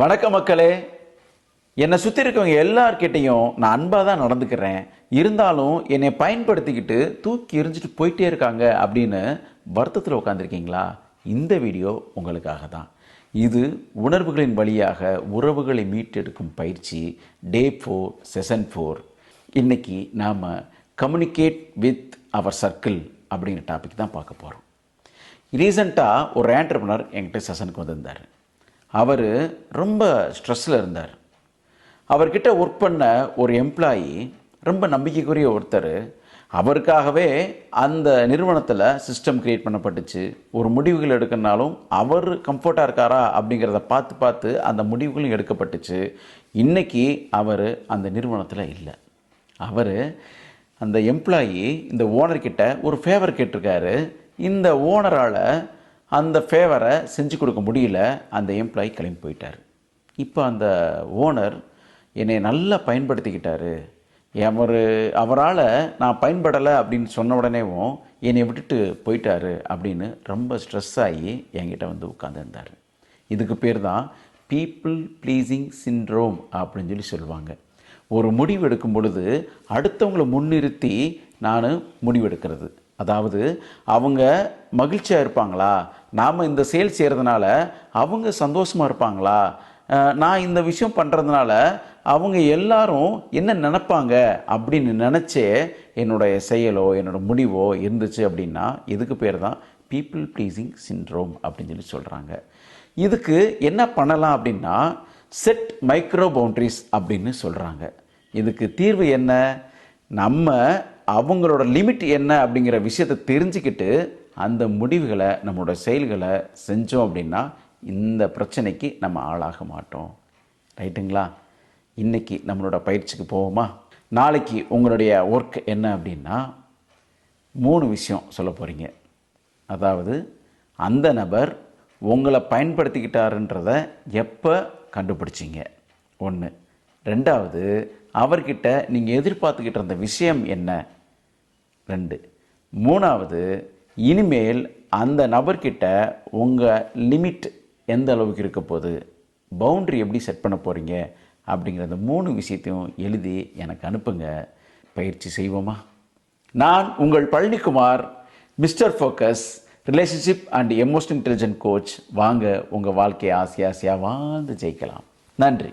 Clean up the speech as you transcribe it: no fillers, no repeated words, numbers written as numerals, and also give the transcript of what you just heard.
வணக்கம் மக்களே. என்னை சுற்றி இருக்கவங்க எல்லார்கிட்டையும் நான் அன்பாக தான் நடந்துக்கிறேன், இருந்தாலும் என்னை பயன்படுத்திக்கிட்டு தூக்கி எறிஞ்சிட்டு போயிட்டே இருக்காங்க அப்படின்னு வருத்தத்தில் உட்காந்துருக்கீங்களா? இந்த வீடியோ உங்களுக்காக தான். இது உணர்வுகளின் வழியாக உறவுகளை மீட்டெடுக்கும் பயிற்சி டே 4 செஷன் 4. இன்றைக்கி நாம் கம்யூனிகேட் வித் அவர் சர்க்கிள் அப்படிங்கிற டாபிக் தான் பார்க்க போகிறோம். ரீசண்டாக ஒரு ஆண்டர்ப்ரனர் என்கிட்ட செஷனுக்கு வந்திருந்தார். அவர் ரொம்ப ஸ்ட்ரெஸ்ஸில் இருந்தார். அவர்கிட்ட ஒர்க் பண்ண ஒரு எம்ப்ளாயி, ரொம்ப நம்பிக்கைக்குரிய ஒருத்தர், அவருக்காகவே அந்த நிறுவனத்தில் சிஸ்டம் க்ரியேட் பண்ணப்பட்டுச்சு. ஒரு முடிவுகள் எடுக்கணுனாலும் அவர் கம்ஃபர்ட்டாக இருக்காரா அப்படிங்கிறத பார்த்து அந்த முடிவுகளும் எடுக்கப்பட்டுச்சு. இன்றைக்கி அவர் அந்த நிறுவனத்தில் இல்லை. அவர் அந்த எம்ப்ளாயி இந்த ஓனர்கிட்ட ஒரு ஃபேவர் கேட்டிருக்காரு. இந்த ஓனரால் அந்த ஃபேவரை செஞ்சு கொடுக்க முடியல. அந்த எம்ப்ளாயி கிளம்பி போயிட்டார். இப்போ அந்த ஓனர் என்னை நல்லா பயன்படுத்திக்கிட்டாரு, அவரால் நான் பயன்படலை அப்படின்னு சொன்ன உடனேவும் என்னை விட்டுட்டு போயிட்டாரு அப்படின்னு ரொம்ப ஸ்ட்ரெஸ் ஆகி என்கிட்ட வந்து உட்காந்துருந்தார். இதுக்கு பேர் தான் பீப்புள் ப்ளீஸிங் சிண்ட்ரோம் அப்படின்னு சொல்லுவாங்க. ஒரு முடிவு எடுக்கும் பொழுது அடுத்தவங்களை முன்னிறுத்தி நான் முடிவெடுக்கிறது. அதாவது அவங்க மகிழ்ச்சியாக இருப்பாங்களா, நாம் இந்த செயல் செய்கிறதுனால அவங்க சந்தோஷமாக இருப்பாங்களா, நான் இந்த விஷயம் பண்ணுறதுனால அவங்க எல்லாரும் என்ன நினைப்பாங்க அப்படின்னு நினச்சே என்னுடைய செயலோ என்னோடய முடிவோ இருந்துச்சு அப்படின்னா இதுக்கு பேர் தான் பீப்புள் ப்ளீஸிங் சிண்ட்ரோம் அப்படின்னு சொல்கிறாங்க. இதுக்கு என்ன பண்ணலாம் அப்படின்னா செட் மைக்ரோ பவுண்ட்ரிஸ் அப்படின்னு சொல்கிறாங்க. இதுக்கு தீர்வு என்ன? நம்ம அவங்களோட லிமிட் என்ன அப்படிங்கிற விஷயத்தை தெரிஞ்சுக்கிட்டு அந்த முடிவுகளை நம்மளோட செயல்களை செஞ்சோம் அப்படின்னா இந்த பிரச்சனைக்கு நம்ம ஆளாக மாட்டோம். ரைட்டுங்களா? இன்றைக்கி நம்மளோட பயிற்சிக்கு போவோமா? நாளைக்கு உங்களுடைய ஒர்க் என்ன அப்படின்னா 3 விஷயம் சொல்ல போகிறீங்க. அதாவது அந்த நபர் உங்களை பயன்படுத்திக்கிட்டாருன்றதை எப்போ கண்டுபிடிச்சிங்க 1. 2வது, அவர்கிட்ட நீங்கள் எதிர்பார்த்துக்கிட்டு இருந்த விஷயம் என்ன 2. 3வது, இனிமேல் அந்த நபர்கிட்ட உங்கள் லிமிட் எந்த அளவுக்கு இருக்க போகுது, பவுண்ட்ரி எப்படி செட் பண்ண போகிறீங்க அப்படிங்கிற அந்த 3 விஷயத்தையும் எழுதி எனக்கு அனுப்புங்க. பயிற்சி செய்வோமா? நான் உங்கள் Palanikumar, mister focus, relationship and emotional intelligent coach. வாங்க உங்கள் வாழ்க்கையை ஆசையாக வாழ்ந்து ஜெயிக்கலாம். நன்றி.